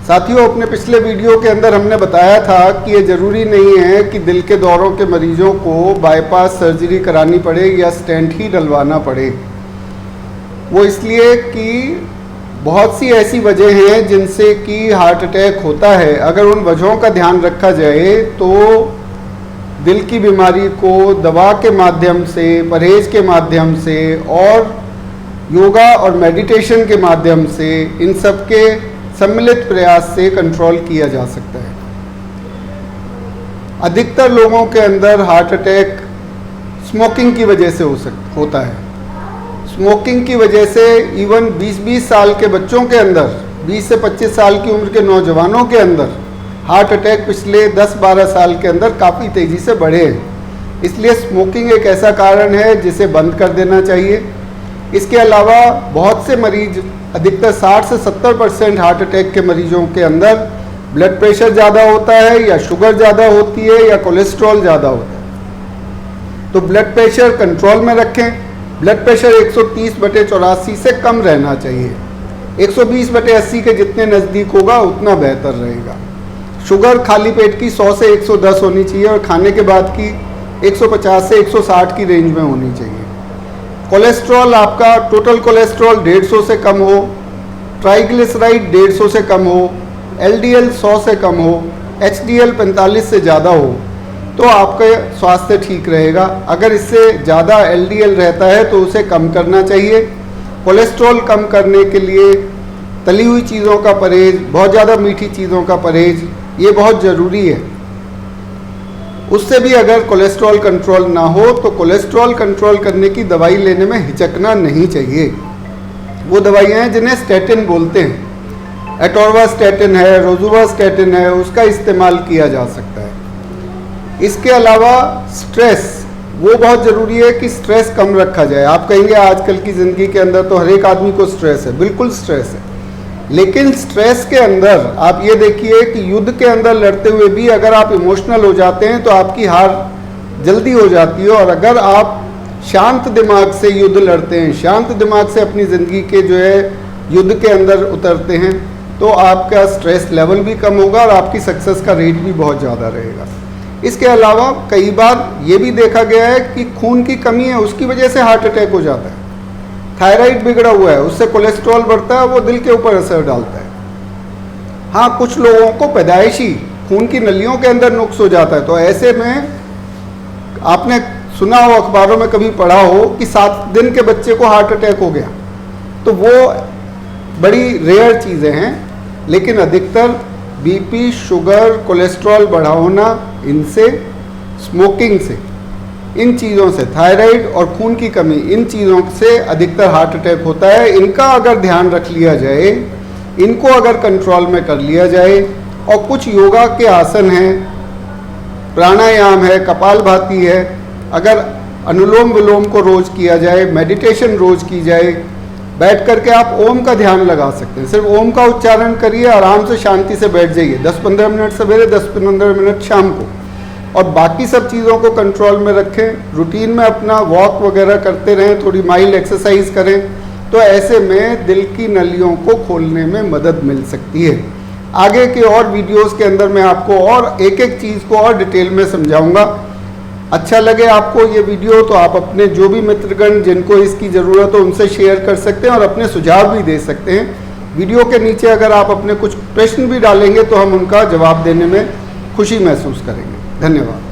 साथियों, अपने पिछले वीडियो के अंदर हमने बताया था कि ये ज़रूरी नहीं है कि दिल के दौरों के मरीजों को बाईपास सर्जरी करानी पड़े या स्टेंट ही डलवाना पड़े। वो इसलिए कि बहुत सी ऐसी वजह हैं जिनसे कि हार्ट अटैक होता है। अगर उन वजहों का ध्यान रखा जाए तो दिल की बीमारी को दवा के माध्यम से, परहेज के माध्यम से और योगा और मेडिटेशन के माध्यम से, इन सब के सम्मिलित प्रयास से कंट्रोल किया जा सकता है। अधिकतर लोगों के अंदर हार्ट अटैक स्मोकिंग की वजह से होता है। स्मोकिंग की वजह से इवन 20-20 साल के बच्चों के अंदर, 20 से 25 साल की उम्र के नौजवानों के अंदर हार्ट अटैक पिछले 10-12 साल के अंदर काफ़ी तेज़ी से बढ़े हैं। इसलिए स्मोकिंग एक ऐसा कारण है जिसे बंद कर देना चाहिए। इसके अलावा बहुत से मरीज, अधिकतर 60 से 70% हार्ट अटैक के मरीजों के अंदर ब्लड प्रेशर ज़्यादा होता है या शुगर ज़्यादा होती है या कोलेस्ट्रॉल ज़्यादा होता है। तो ब्लड प्रेशर कंट्रोल में रखें। ब्लड प्रेशर 130/84 से कम रहना चाहिए। 120/80 के जितने नज़दीक होगा उतना बेहतर रहेगा। शुगर खाली पेट की 100 से 110 होनी चाहिए और खाने के बाद की 150 से 160 की रेंज में होनी चाहिए। कोलेस्ट्रॉल, आपका टोटल कोलेस्ट्रॉल 150 से कम हो, ट्राइग्लिसराइड 150 से कम हो, LDL 100 से कम हो, HDL 45 से ज़्यादा हो तो आपका स्वास्थ्य ठीक रहेगा। अगर इससे ज़्यादा LDL रहता है तो उसे कम करना चाहिए। कोलेस्ट्रॉल कम करने के लिए तली हुई चीज़ों का परहेज, बहुत ज़्यादा मीठी चीज़ों का परहेज, ये बहुत ज़रूरी है। उससे भी अगर कोलेस्ट्रॉल कंट्रोल ना हो तो कोलेस्ट्रॉल कंट्रोल करने की दवाई लेने में हिचकना नहीं चाहिए। वो दवाइयाँ हैं जिन्हें स्टैटिन बोलते हैं। एटोर्वास्टैटिन है, रोजुवास्टैटिन है, उसका इस्तेमाल किया जा सकता है। इसके अलावा स्ट्रेस, वो बहुत ज़रूरी है कि स्ट्रेस कम रखा जाए। आप कहेंगे आजकल की ज़िंदगी के अंदर तो हर एक आदमी को स्ट्रेस है, बिल्कुल स्ट्रेस है। लेकिन स्ट्रेस के अंदर आप ये देखिए कि युद्ध के अंदर लड़ते हुए भी अगर आप इमोशनल हो जाते हैं तो आपकी हार जल्दी हो जाती है। और अगर आप शांत दिमाग से युद्ध लड़ते हैं, शांत दिमाग से अपनी ज़िंदगी के जो है युद्ध के अंदर उतरते हैं तो आपका स्ट्रेस लेवल भी कम होगा और आपकी सक्सेस का रेट भी बहुत ज़्यादा रहेगा। इसके अलावा कई बार ये भी देखा गया है कि खून की कमी है, उसकी वजह से हार्ट अटैक हो जाता है। थायराइड बिगड़ा हुआ है, उससे कोलेस्ट्रॉल बढ़ता है, वो दिल के ऊपर असर डालता है। हाँ, कुछ लोगों को पैदाइशी खून की नलियों के अंदर नुक्स हो जाता है। तो ऐसे में आपने सुना हो, अखबारों में कभी पढ़ा हो कि 7 दिन के बच्चे को हार्ट अटैक हो गया। तो वो बड़ी रेयर चीज़ें हैं। लेकिन अधिकतर BP, शुगर, कोलेस्ट्रॉल बढ़ा होना, इनसे, स्मोकिंग से, इन चीज़ों से, थायराइड और खून की कमी, इन चीज़ों से अधिकतर हार्ट अटैक होता है। इनका अगर ध्यान रख लिया जाए, इनको अगर कंट्रोल में कर लिया जाए और कुछ योगा के आसन हैं, प्राणायाम है, कपालभाति है, अगर अनुलोम विलोम को रोज़ किया जाए, मेडिटेशन रोज़ की जाए, बैठ करके आप ओम का ध्यान लगा सकते हैं। सिर्फ ओम का उच्चारण करिए, आराम से शांति से बैठ जाइए। 10-15 मिनट सवेरे, 10-15 मिनट शाम को, और बाकी सब चीज़ों को कंट्रोल में रखें। रूटीन में अपना वॉक वगैरह करते रहें, थोड़ी माइल्ड एक्सरसाइज करें, तो ऐसे में दिल की नलियों को खोलने में मदद मिल सकती है। आगे के और वीडियोस के अंदर मैं आपको और एक एक चीज़ को और डिटेल में समझाऊंगा। अच्छा लगे आपको ये वीडियो तो आप अपने जो भी मित्रगण जिनको इसकी ज़रूरत हो उनसे शेयर कर सकते हैं और अपने सुझाव भी दे सकते हैं। वीडियो के नीचे अगर आप अपने कुछ प्रश्न भी डालेंगे तो हम उनका जवाब देने में खुशी महसूस करेंगे। धन्यवाद।